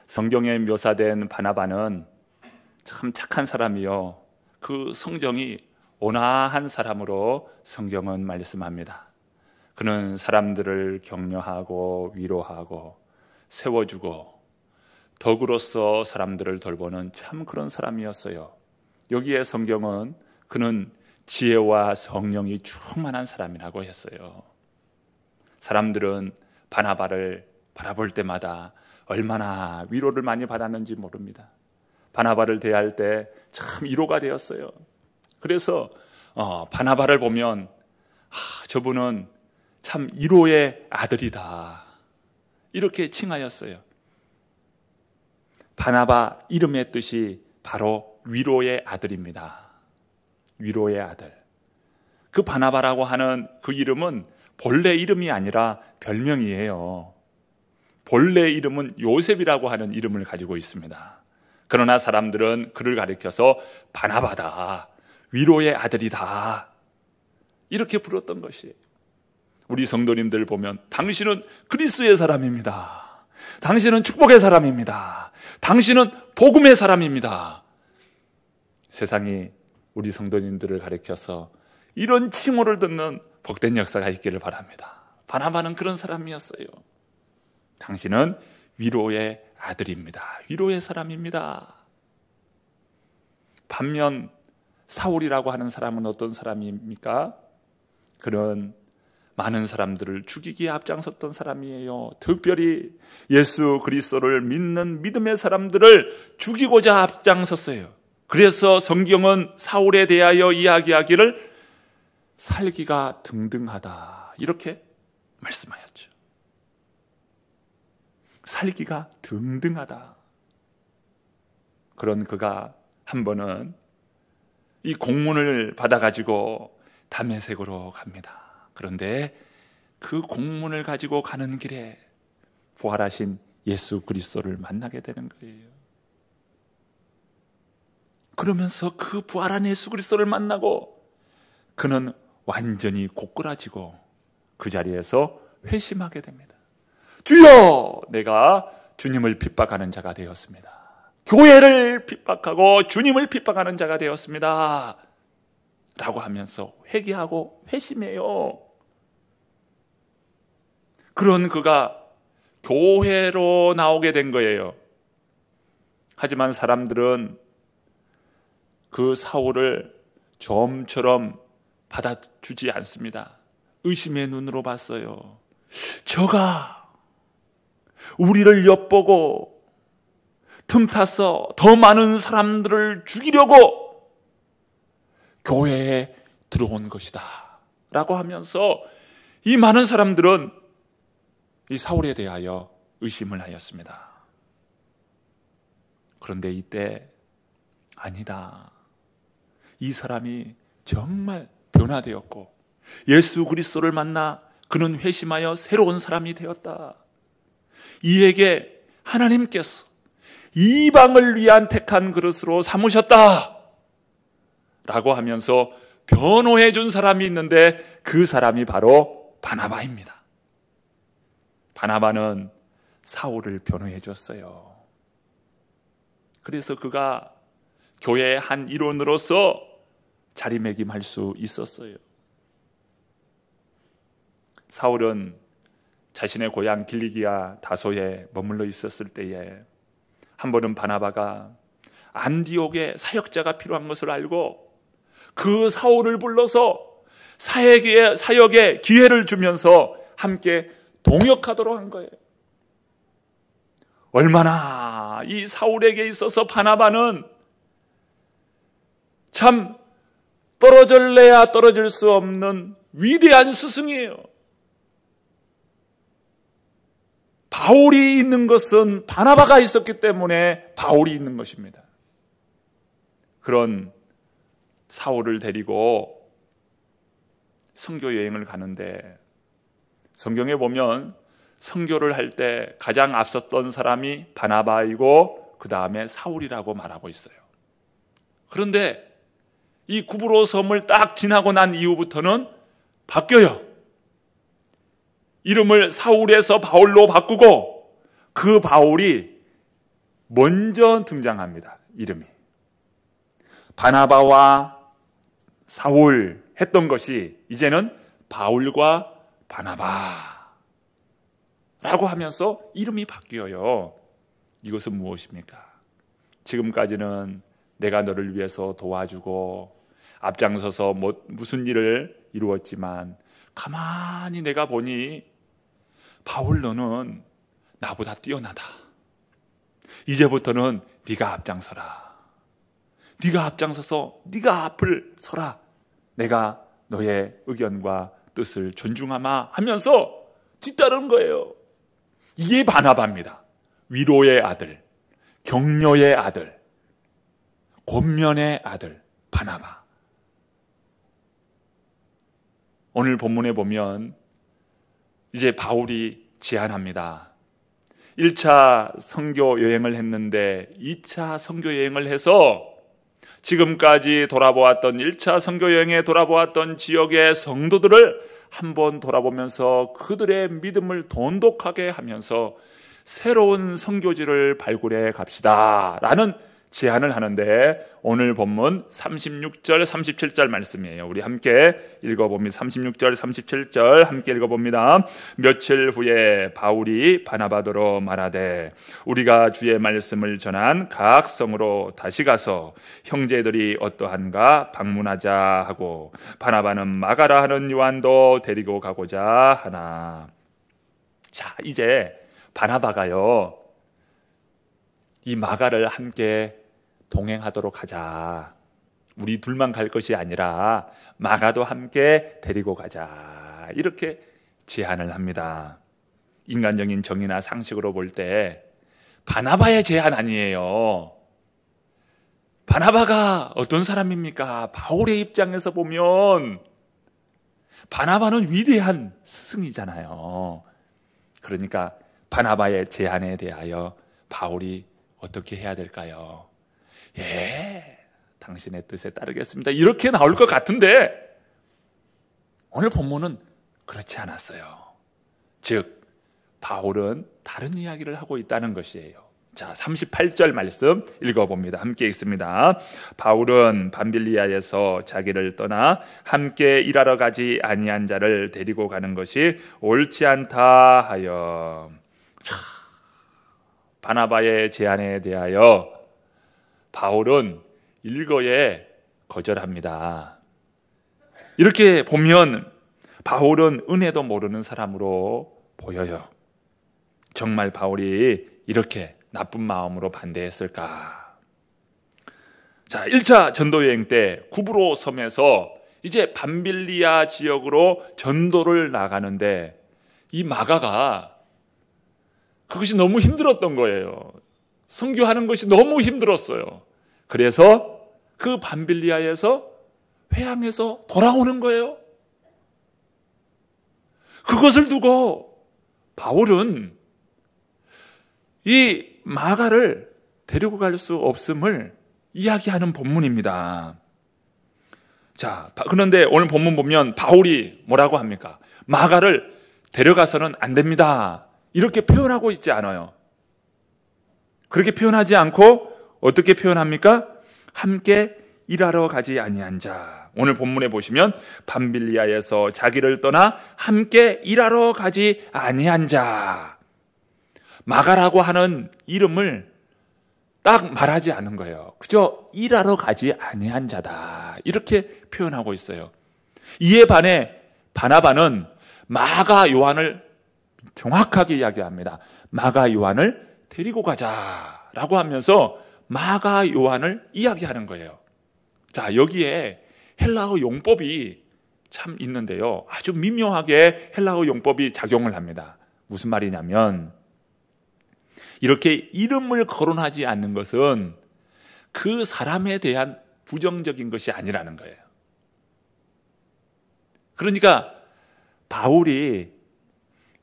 성경에 묘사된 바나바는 참 착한 사람이요, 그 성정이 온화한 사람으로 성경은 말씀합니다. 그는 사람들을 격려하고 위로하고 세워주고 덕으로서 사람들을 돌보는 참 그런 사람이었어요. 여기에 성경은 그는 지혜와 성령이 충만한 사람이라고 했어요. 사람들은 바나바를 바라볼 때마다 얼마나 위로를 많이 받았는지 모릅니다. 바나바를 대할 때 참 위로가 되었어요. 그래서 바나바를 보면 저분은 참 위로의 아들이다, 이렇게 칭하였어요. 바나바 이름의 뜻이 바로 위로의 아들입니다. 위로의 아들. 그 바나바라고 하는 그 이름은 본래 이름이 아니라 별명이에요. 본래 이름은 요셉이라고 하는 이름을 가지고 있습니다. 그러나 사람들은 그를 가리켜서 바나바다, 위로의 아들이다, 이렇게 불렀던 것이에요. 우리 성도님들 보면 당신은 그리스도의 사람입니다, 당신은 축복의 사람입니다, 당신은 복음의 사람입니다. 세상이 우리 성도님들을 가리켜서 이런 칭호를 듣는 복된 역사가 있기를 바랍니다. 바나바는 그런 사람이었어요. 당신은 위로의 아들입니다, 위로의 사람입니다. 반면 사울이라고 하는 사람은 어떤 사람입니까? 그는 많은 사람들을 죽이기에 앞장섰던 사람이에요. 특별히 예수 그리스도를 믿는 믿음의 사람들을 죽이고자 앞장섰어요. 그래서 성경은 사울에 대하여 이야기하기를 살기가 등등하다, 이렇게 말씀하였죠. 살기가 등등하다. 그런 그가 한 번은 이 공문을 받아가지고 다메섹으로 갑니다. 그런데 그 공문을 가지고 가는 길에 부활하신 예수 그리스도를 만나게 되는 거예요. 그러면서 그 부활한 예수 그리스도를 만나고 그는 완전히 고꾸라지고 그 자리에서 회심하게 됩니다. 주여, 내가 주님을 핍박하는 자가 되었습니다. 교회를 핍박하고 주님을 핍박하는 자가 되었습니다, 라고 하면서 회개하고 회심해요. 그런 그가 교회로 나오게 된 거예요. 하지만 사람들은 그 사울을 좀처럼 받아주지 않습니다. 의심의 눈으로 봤어요. 저가 우리를 엿보고 틈타서 더 많은 사람들을 죽이려고 교회에 들어온 것이다, 라고 하면서 이 많은 사람들은 이 사울에 대하여 의심을 하였습니다. 그런데 이때 아니다, 이 사람이 정말 변화되었고 예수 그리스도를 만나 그는 회심하여 새로운 사람이 되었다. 이에게 하나님께서 이방을 위한 택한 그릇으로 삼으셨다, 라고 하면서 변호해 준 사람이 있는데 그 사람이 바로 바나바입니다. 바나바는 사울을 변호해 줬어요. 그래서 그가 교회의 한 일원으로서 자리매김할 수 있었어요. 사울은 자신의 고향 길리기아 다소에 머물러 있었을 때에 한 번은 바나바가 안디옥에 사역자가 필요한 것을 알고 그 사울을 불러서 사역에 기회를 주면서 함께 동역하도록 한 거예요. 얼마나 이 사울에게 있어서 바나바는 참 떨어질래야 떨어질 수 없는 위대한 스승이에요. 바울이 있는 것은 바나바가 있었기 때문에 바울이 있는 것입니다. 그런 사울을 데리고 선교 여행을 가는데 성경에 보면 선교를 할 때 가장 앞섰던 사람이 바나바이고 그 다음에 사울이라고 말하고 있어요. 그런데 이 구브로 섬을 딱 지나고 난 이후부터는 바뀌어요. 이름을 사울에서 바울로 바꾸고 그 바울이 먼저 등장합니다. 이름이. 바나바와 사울 했던 것이 이제는 바울과 바나바라고 하면서 이름이 바뀌어요. 이것은 무엇입니까? 지금까지는 내가 너를 위해서 도와주고 앞장서서 무슨 일을 이루었지만 가만히 내가 보니 바울 너는 나보다 뛰어나다. 이제부터는 네가 앞장서라. 네가 앞장서서 네가 앞을 서라. 내가 너의 의견과 뜻을 존중하마 하면서 뒤따르는 거예요. 이게 바나바입니다. 위로의 아들, 격려의 아들, 권면의 아들 바나바. 오늘 본문에 보면 이제 바울이 제안합니다. 1차 선교 여행을 했는데 2차 선교 여행을 해서 지금까지 돌아보았던 1차 선교 여행에 돌아보았던 지역의 성도들을 한번 돌아보면서 그들의 믿음을 돈독하게 하면서 새로운 선교지를 발굴해 갑시다 라는 제안을 하는데 오늘 본문 36절 37절 말씀이에요. 우리 함께 읽어봅니다. 36절 37절 함께 읽어봅니다. 며칠 후에 바울이 바나바더러 말하되 우리가 주의 말씀을 전한 각 성으로 다시 가서 형제들이 어떠한가 방문하자 하고 바나바는 마가라 하는 요한도 데리고 가고자 하나. 자, 이제 바나바가요 이 마가를 함께 동행하도록 하자. 우리 둘만 갈 것이 아니라 마가도 함께 데리고 가자. 이렇게 제안을 합니다. 인간적인 정의나 상식으로 볼 때 바나바의 제안 아니에요. 바나바가 어떤 사람입니까? 바울의 입장에서 보면 바나바는 위대한 스승이잖아요. 그러니까 바나바의 제안에 대하여 바울이 어떻게 해야 될까요? 예, 당신의 뜻에 따르겠습니다. 이렇게 나올 것 같은데 오늘 본문은 그렇지 않았어요. 즉 바울은 다른 이야기를 하고 있다는 것이에요. 자, 38절 말씀 읽어봅니다. 함께 읽습니다. 바울은 밤빌리아에서 자기를 떠나 함께 일하러 가지 아니한 자를 데리고 가는 것이 옳지 않다 하여. 바나바의 제안에 대하여 바울은 일거에 거절합니다. 이렇게 보면 바울은 은혜도 모르는 사람으로 보여요. 정말 바울이 이렇게 나쁜 마음으로 반대했을까? 자, 1차 전도여행 때 구브로 섬에서 이제 밤빌리아 지역으로 전도를 나가는데 이 마가가 그것이 너무 힘들었던 거예요. 선교하는 것이 너무 힘들었어요. 그래서 그 밤빌리아에서 회항에서 돌아오는 거예요. 그것을 두고 바울은 이 마가를 데리고 갈 수 없음을 이야기하는 본문입니다. 자, 그런데 오늘 본문 보면 바울이 뭐라고 합니까? 마가를 데려가서는 안 됩니다. 이렇게 표현하고 있지 않아요. 그렇게 표현하지 않고 어떻게 표현합니까? 함께 일하러 가지 아니한 자. 오늘 본문에 보시면 밤빌리아에서 자기를 떠나 함께 일하러 가지 아니한 자. 마가라고 하는 이름을 딱 말하지 않은 거예요. 그저 일하러 가지 아니한 자다. 이렇게 표현하고 있어요. 이에 반해 바나바는 마가 요한을 정확하게 이야기합니다. 마가 요한을 데리고 가자라고 하면서 마가 요한을 이야기하는 거예요. 자, 여기에 헬라어 용법이 참 있는데요. 아주 미묘하게 헬라어 용법이 작용을 합니다. 무슨 말이냐면 이렇게 이름을 거론하지 않는 것은 그 사람에 대한 부정적인 것이 아니라는 거예요. 그러니까 바울이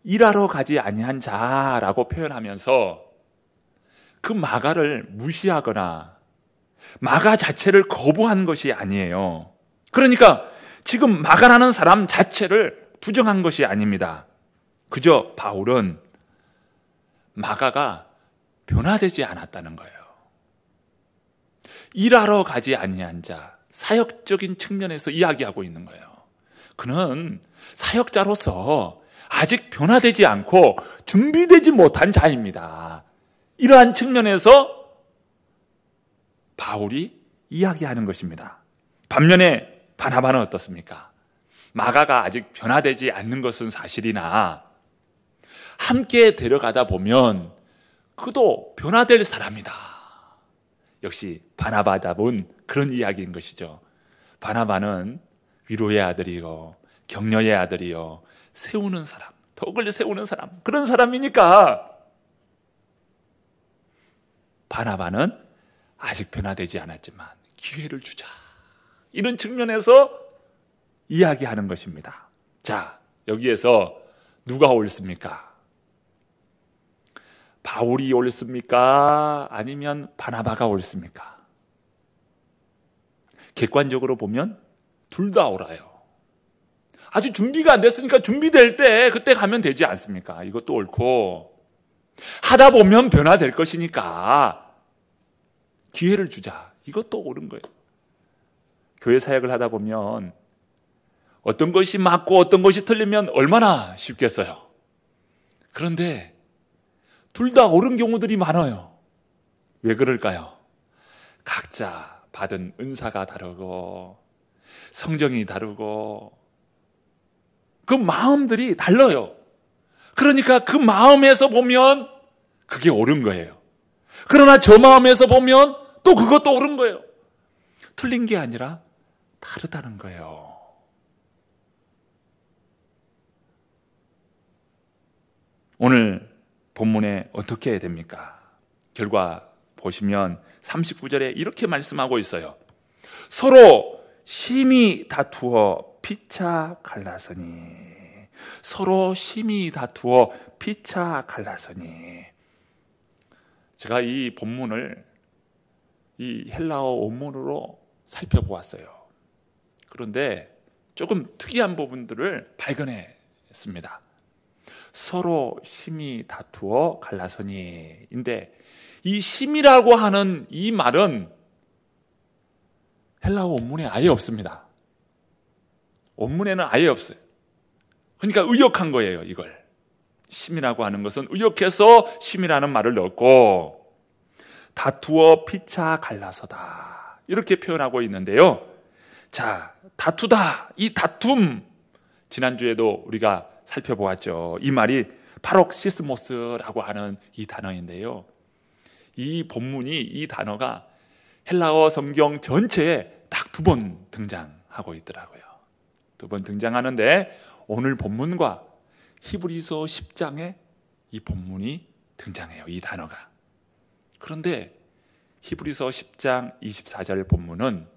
일하러 가지 아니한 자라고 표현하면서 그 마가를 무시하거나 마가 자체를 거부한 것이 아니에요. 그러니까 지금 마가라는 사람 자체를 부정한 것이 아닙니다. 그저 바울은 마가가 변화되지 않았다는 거예요. 일하러 가지 아니한 자, 사역적인 측면에서 이야기하고 있는 거예요. 그는 사역자로서 아직 변화되지 않고 준비되지 못한 자입니다. 이러한 측면에서 바울이 이야기하는 것입니다. 반면에 바나바는 어떻습니까? 마가가 아직 변화되지 않는 것은 사실이나 함께 데려가다 보면 그도 변화될 사람이다. 역시 바나바답은 그런 이야기인 것이죠. 바나바는 위로의 아들이요, 격려의 아들이요, 세우는 사람, 덕을 세우는 사람, 그런 사람이니까 바나바는 아직 변화되지 않았지만 기회를 주자. 이런 측면에서 이야기하는 것입니다. 자, 여기에서 누가 옳습니까? 바울이 옳습니까? 아니면 바나바가 옳습니까? 객관적으로 보면 둘 다 옳아요. 아직 준비가 안 됐으니까 준비될 때 그때 가면 되지 않습니까? 이것도 옳고, 하다 보면 변화될 것이니까 기회를 주자. 이것도 옳은 거예요. 교회 사역을 하다 보면 어떤 것이 맞고 어떤 것이 틀리면 얼마나 쉽겠어요. 그런데 둘 다 옳은 경우들이 많아요. 왜 그럴까요? 각자 받은 은사가 다르고 성정이 다르고 그 마음들이 달라요. 그러니까 그 마음에서 보면 그게 옳은 거예요. 그러나 저 마음에서 보면 또 그것도 옳은 거예요. 틀린 게 아니라 다르다는 거예요. 오늘 본문에 어떻게 해야 됩니까? 결과 보시면 39절에 이렇게 말씀하고 있어요. 서로 심히 다투어 피차 갈라서니. 서로 심히 다투어 피차 갈라서니. 제가 이 본문을 이 헬라어 원문으로 살펴보았어요. 그런데 조금 특이한 부분들을 발견했습니다. 서로 심히 다투어 갈라서니인데, 이 심이라고 하는 이 말은 헬라어 원문에 아예 없습니다. 원문에는 아예 없어요. 그러니까 의역한 거예요, 이걸. 심이라고 하는 것은 의역해서 심이라는 말을 넣었고, 다투어 피차 갈라서다, 이렇게 표현하고 있는데요. 자, 다투다, 이 다툼, 지난주에도 우리가 살펴보았죠. 이 말이 파록시스모스라고 하는 이 단어인데요. 이 본문이, 이 단어가 헬라어 성경 전체에 딱 2번 등장하고 있더라고요. 2번 등장하는데 오늘 본문과 히브리서 10장에 이 본문이 등장해요, 이 단어가. 그런데 히브리서 10장 24절 본문은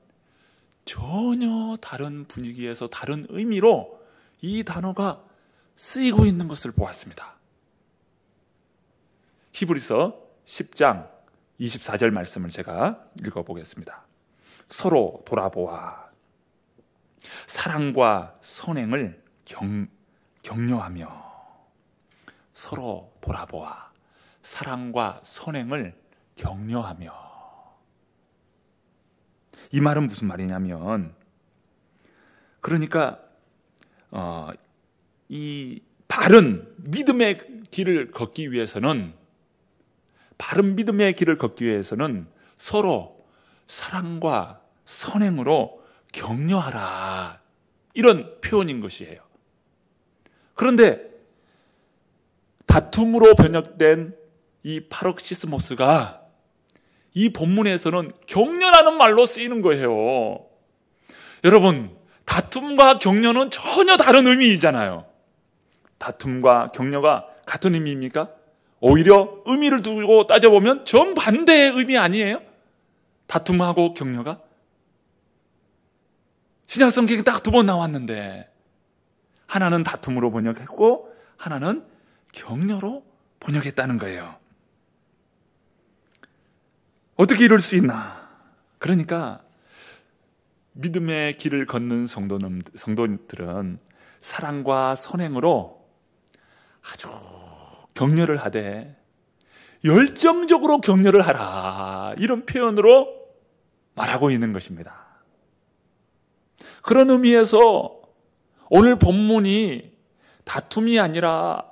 전혀 다른 분위기에서 다른 의미로 이 단어가 쓰이고 있는 것을 보았습니다. 히브리서 10장 24절 말씀을 제가 읽어보겠습니다. 서로 돌아보아 사랑과 선행을 격려하며. 서로 돌아보아 사랑과 선행을 격려하며. 이 말은 무슨 말이냐면, 그러니까 이 바른 믿음의 길을 걷기 위해서는, 바른 믿음의 길을 걷기 위해서는 서로 사랑과 선행으로 격려하라, 이런 표현인 것이에요. 그런데 다툼으로 번역된 이 파록시스모스가 이 본문에서는 격려라는 말로 쓰이는 거예요. 여러분, 다툼과 격려는 전혀 다른 의미이잖아요. 다툼과 격려가 같은 의미입니까? 오히려 의미를 두고 따져보면 정반대의 의미 아니에요? 다툼하고 격려가? 신약 성경에 딱 2번 나왔는데, 하나는 다툼으로 번역했고 하나는 격려로 번역했다는 거예요. 어떻게 이럴 수 있나? 그러니까 믿음의 길을 걷는 성도들은 사랑과 선행으로 아주 격려를 하되, 열정적으로 격려를 하라, 이런 표현으로 말하고 있는 것입니다. 그런 의미에서 오늘 본문이 다툼이 아니라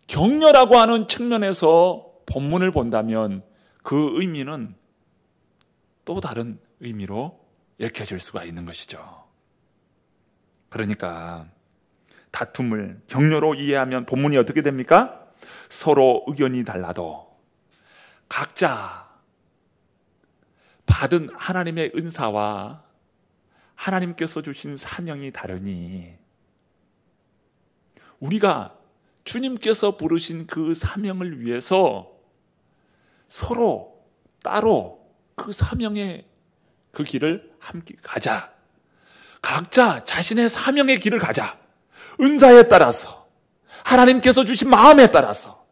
격려라고 하는 측면에서 본문을 본다면 그 의미는 또 다른 의미로 읽혀질 수가 있는 것이죠. 그러니까 다툼을 격려로 이해하면 본문이 어떻게 됩니까? 서로 의견이 달라도 각자 받은 하나님의 은사와 하나님께서 주신 사명이 다르니 우리가 주님께서 부르신 그 사명을 위해서 서로 따로 그 사명의 그 길을 함께 가자. 각자 자신의 사명의 길을 가자. 은사에 따라서, 하나님께서 주신 마음에 따라서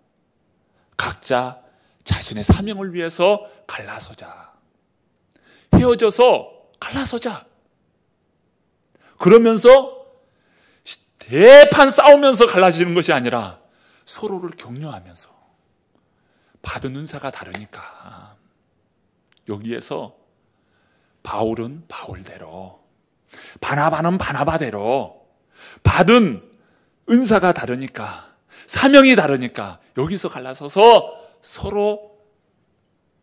각자 자신의 사명을 위해서 갈라서자. 헤어져서 갈라서자. 그러면서 대판 싸우면서 갈라지는 것이 아니라 서로를 격려하면서, 받은 은사가 다르니까 여기에서 바울은 바울대로, 바나바는 바나바대로 받은 은사가 다르니까, 사명이 다르니까 여기서 갈라서서 서로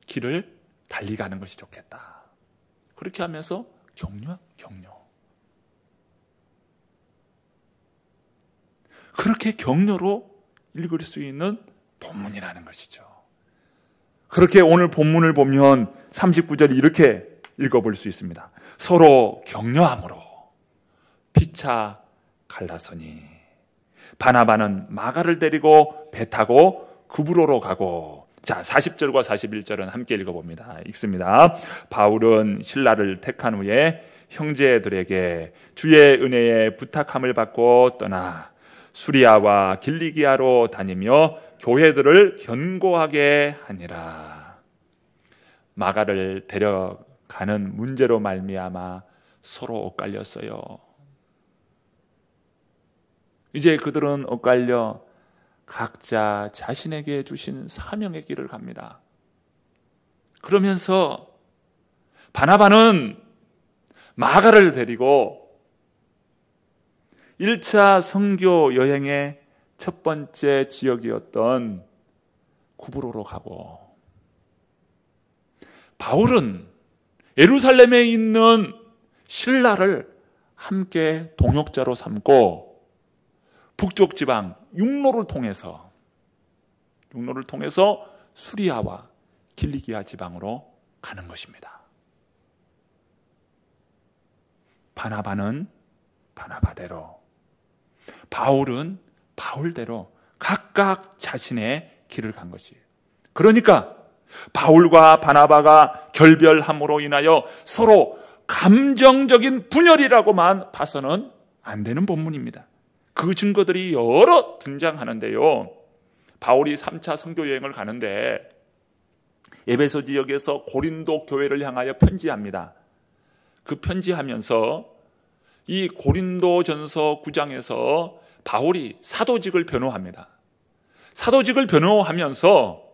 길을 달리가는 것이 좋겠다. 그렇게 하면서 격려. 그렇게 격려로 읽을 수 있는 본문이라는 것이죠. 그렇게 오늘 본문을 보면 39절이 이렇게 읽어볼 수 있습니다. 서로 격려함으로 피차 갈라서니 바나바는 마가를 데리고 배 타고 구브로로 가고. 자, 40절과 41절은 함께 읽어봅니다. 읽습니다. 바울은 신라를 택한 후에 형제들에게 주의 은혜에 부탁함을 받고 떠나 수리아와 길리기아로 다니며 교회들을 견고하게 하니라. 마가를 데려가는 문제로 말미암아 서로 엇갈렸어요. 이제 그들은 엇갈려 각자 자신에게 주신 사명의 길을 갑니다. 그러면서 바나바는 마가를 데리고 1차 선교 여행의 첫 번째 지역이었던 구브로로 가고, 바울은 예루살렘에 있는 신라를 함께 동역자로 삼고 북쪽 지방 육로를 통해서 수리아와 길리기아 지방으로 가는 것입니다. 바나바는 바나바대로, 바울은 바울대로 각각 자신의 길을 간 것이에요. 그러니까 바울과 바나바가 결별함으로 인하여 서로 감정적인 분열이라고만 봐서는 안 되는 본문입니다. 그 증거들이 여러 등장하는데요. 바울이 3차 선교 여행을 가는데 에베소 지역에서 고린도 교회를 향하여 편지합니다. 그 편지하면서 이 고린도전서 9장에서 바울이 사도직을 변호합니다. 사도직을 변호하면서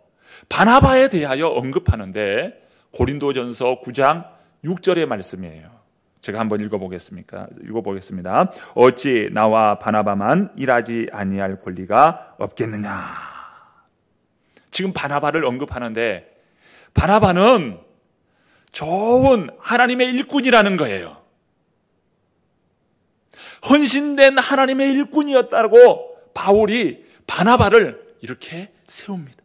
바나바에 대하여 언급하는데 고린도전서 9장 6절의 말씀이에요. 제가 한번 읽어보겠습니다. 어찌 나와 바나바만 일하지 아니할 권리가 없겠느냐. 지금 바나바를 언급하는데 바나바는 좋은 하나님의 일꾼이라는 거예요. 헌신된 하나님의 일꾼이었다고 바울이 바나바를 이렇게 세웁니다.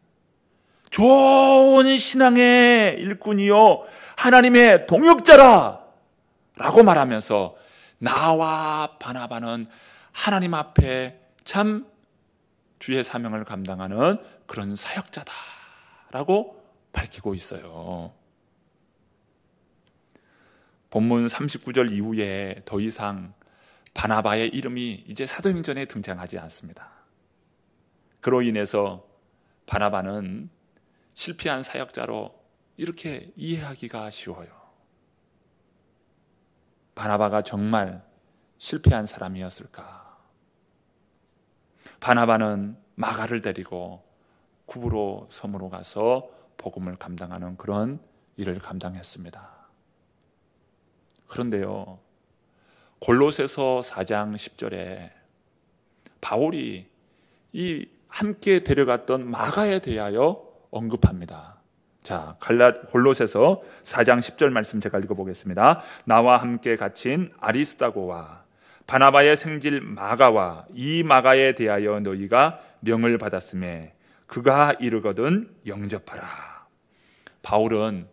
좋은 신앙의 일꾼이요 하나님의 동역자라 라고 말하면서 나와 바나바는 하나님 앞에 참 주의 사명을 감당하는 그런 사역자다 라고 밝히고 있어요. 본문 39절 이후에 더 이상 바나바의 이름이 이제 사도행전에 등장하지 않습니다. 그로 인해서 바나바는 실패한 사역자로 이렇게 이해하기가 쉬워요. 바나바가 정말 실패한 사람이었을까? 바나바는 마가를 데리고 구브로 섬으로 가서 복음을 감당하는 그런 일을 감당했습니다. 그런데요, 골로새서 4장 10절에 바울이 이 함께 데려갔던 마가에 대하여 언급합니다. 자, 골로새서 4장 10절 말씀 제가 읽어보겠습니다. 나와 함께 갇힌 아리스다고와 바나바의 생질 마가와 이 마가에 대하여 너희가 명을 받았음에 그가 이르거든 영접하라. 바울은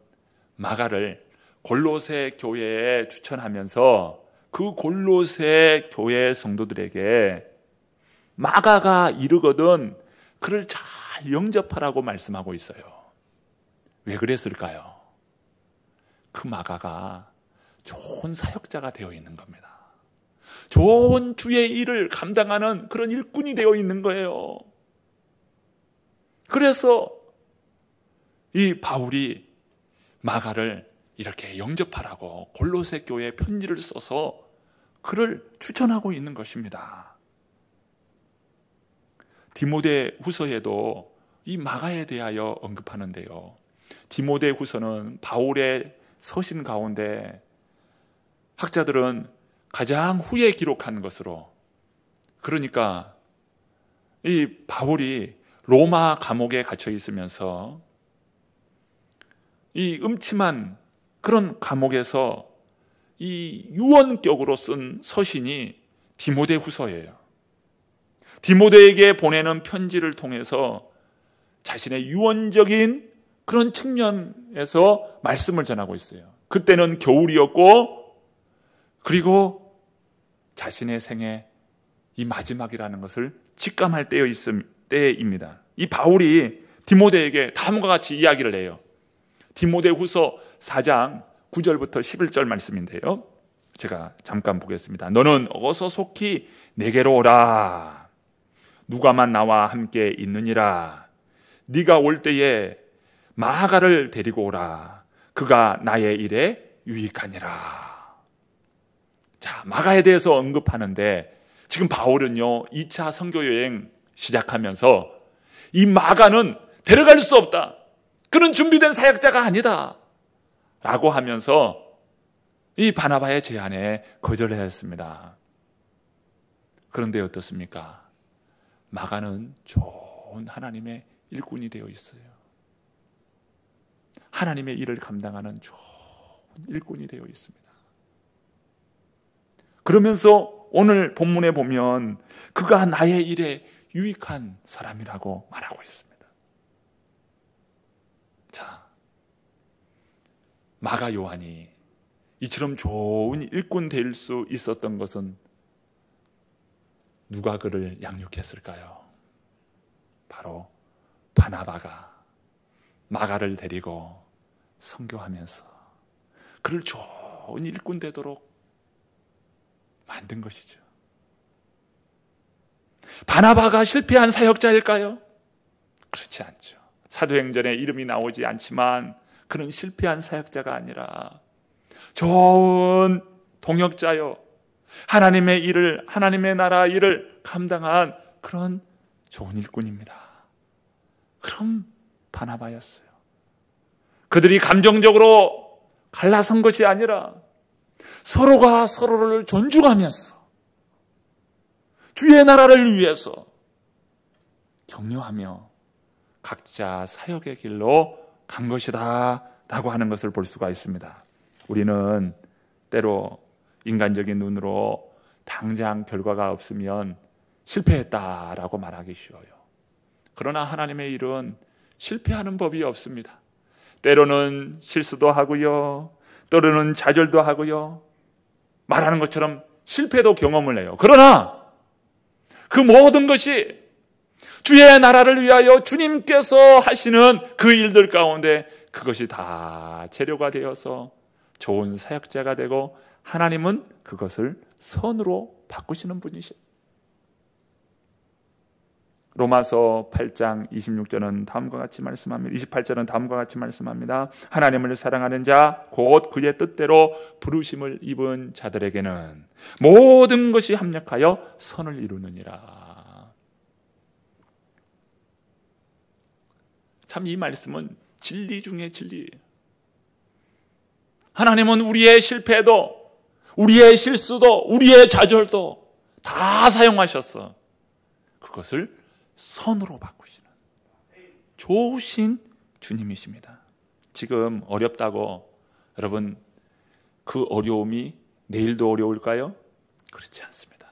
마가를 골로새 교회에 추천하면서 그 골로새 교회 성도들에게 마가가 이르거든 그를 잘 영접하라고 말씀하고 있어요. 왜 그랬을까요? 그 마가가 좋은 사역자가 되어 있는 겁니다. 좋은 주의 일을 감당하는 그런 일꾼이 되어 있는 거예요. 그래서 이 바울이 마가를 이렇게 영접하라고 골로새 교회에 편지를 써서 그를 추천하고 있는 것입니다. 디모데 후서에도 이 마가에 대하여 언급하는데요, 디모데 후서는 바울의 서신 가운데 학자들은 가장 후에 기록한 것으로, 그러니까 이 바울이 로마 감옥에 갇혀 있으면서 이 음침한 그런 감옥에서 이 유언격으로 쓴 서신이 디모데 후서예요. 디모데에게 보내는 편지를 통해서 자신의 유언적인 그런 측면에서 말씀을 전하고 있어요. 그때는 겨울이었고, 그리고 자신의 생애 이 마지막이라는 것을 직감할 때입니다. 이 바울이 디모데에게 다음과 같이 이야기를 해요. 디모데 후서 4장 9절부터 11절 말씀인데요, 제가 잠깐 보겠습니다. 너는 어서 속히 내게로 오라. 누가만 나와 함께 있느니라. 네가 올 때에 마가를 데리고 오라. 그가 나의 일에 유익하니라. 자, 마가에 대해서 언급하는데 지금 바울은요 2차 선교 여행 시작하면서 이 마가는 데려갈 수 없다, 그는 준비된 사역자가 아니다 라고 하면서 이 바나바의 제안에 거절했습니다. 그런데 어떻습니까? 마가는 좋은 하나님의 일꾼이 되어 있어요. 하나님의 일을 감당하는 좋은 일꾼이 되어 있습니다. 그러면서 오늘 본문에 보면 그가 나의 일에 유익한 사람이라고 말하고 있습니다. 자, 마가 요한이 이처럼 좋은 일꾼 될 수 있었던 것은 누가 그를 양육했을까요? 바로 바나바가 마가를 데리고 선교하면서 그를 좋은 일꾼 되도록 만든 것이죠. 바나바가 실패한 사역자일까요? 그렇지 않죠. 사도행전에 이름이 나오지 않지만 그는 실패한 사역자가 아니라 좋은 동역자요, 하나님의 일을, 하나님의 나라 일을 감당한 그런 좋은 일꾼입니다. 그럼 바나바였어요. 그들이 감정적으로 갈라선 것이 아니라 서로가 서로를 존중하면서 주의 나라를 위해서 격려하며 각자 사역의 길로 간 것이다 라고 하는 것을 볼 수가 있습니다. 우리는 때로 인간적인 눈으로 당장 결과가 없으면 실패했다라고 말하기 쉬워요. 그러나 하나님의 일은 실패하는 법이 없습니다. 때로는 실수도 하고요, 때로는 좌절도 하고요, 말하는 것처럼 실패도 경험을 해요. 그러나 그 모든 것이 주의 나라를 위하여 주님께서 하시는 그 일들 가운데 그것이 다 재료가 되어서 좋은 사역자가 되고 하나님은 그것을 선으로 바꾸시는 분이시죠. 로마서 8장 26절은 다음과 같이 말씀합니다. 28절은 다음과 같이 말씀합니다. 하나님을 사랑하는 자, 곧 그의 뜻대로 부르심을 입은 자들에게는 모든 것이 합력하여 선을 이루느니라. 참 이 말씀은 진리 중에 진리예요. 하나님은 우리의 실패도, 우리의 실수도, 우리의 좌절도 다 사용하셔서 그것을 선으로 바꾸시는 좋으신 주님이십니다. 지금 어렵다고 여러분 그 어려움이 내일도 어려울까요? 그렇지 않습니다.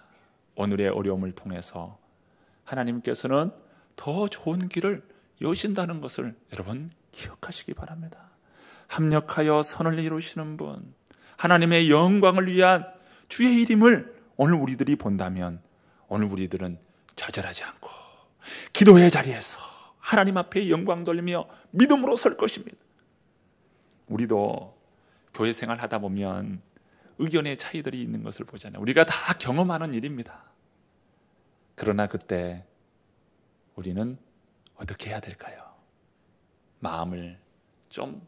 오늘의 어려움을 통해서 하나님께서는 더 좋은 길을 여신다는 것을 여러분 기억하시기 바랍니다. 합력하여 선을 이루시는 분, 하나님의 영광을 위한 주의 이름을 오늘 우리들이 본다면 오늘 우리들은 좌절하지 않고 기도의 자리에서 하나님 앞에 영광 돌리며 믿음으로 설 것입니다. 우리도 교회 생활 하다 보면 의견의 차이들이 있는 것을 보잖아요. 우리가 다 경험하는 일입니다. 그러나 그때 우리는 어떻게 해야 될까요? 마음을 좀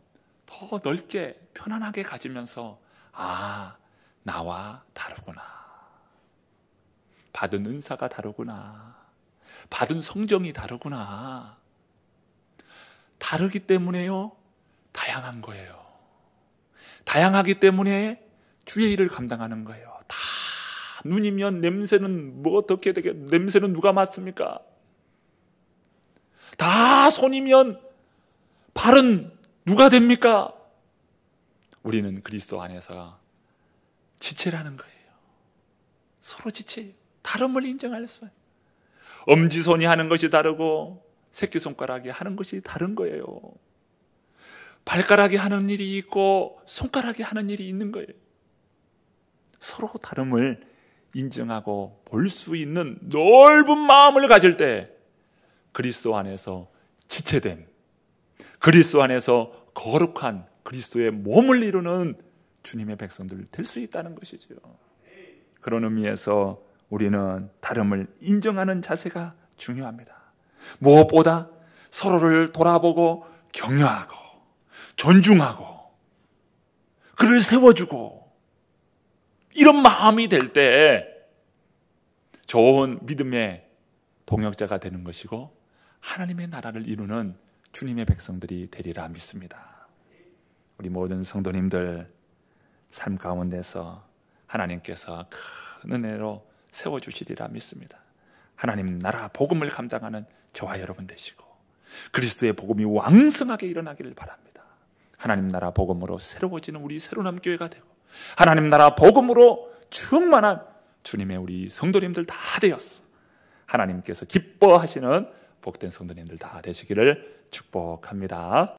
더 넓게 편안하게 가지면서 나와 다르구나. 받은 은사가 다르구나. 받은 성정이 다르구나. 다르기 때문에요. 다양한 거예요. 다양하기 때문에 주의 일을 감당하는 거예요. 다 눈이면 냄새는 뭐 어떻게 되게 냄새는 누가 맡습니까? 다 손이면 발은 누가 됩니까? 우리는 그리스도 안에서 지체라는 거예요. 서로 지체예요. 다름을 인정할 수. 엄지손이 하는 것이 다르고 새끼손가락이 하는 것이 다른 거예요. 발가락이 하는 일이 있고 손가락이 하는 일이 있는 거예요. 서로 다름을 인정하고 볼 수 있는 넓은 마음을 가질 때 그리스도 안에서 지체됨, 그리스도 안에서 거룩한 그리스도의 몸을 이루는 주님의 백성들 될 수 있다는 것이죠. 그런 의미에서 우리는 다름을 인정하는 자세가 중요합니다. 무엇보다 서로를 돌아보고 격려하고 존중하고 그를 세워주고 이런 마음이 될 때 좋은 믿음의 동역자가 되는 것이고 하나님의 나라를 이루는 주님의 백성들이 되리라 믿습니다. 우리 모든 성도님들 삶 가운데서 하나님께서 큰 은혜로 세워주시리라 믿습니다. 하나님 나라 복음을 감당하는 저와 여러분 되시고 그리스도의 복음이 왕성하게 일어나기를 바랍니다. 하나님 나라 복음으로 새로워지는 우리 새로남 교회가 되고 하나님 나라 복음으로 충만한 주님의 우리 성도님들 다 되었어. 하나님께서 기뻐하시는 복된 성도님들 다 되시기를 축복합니다.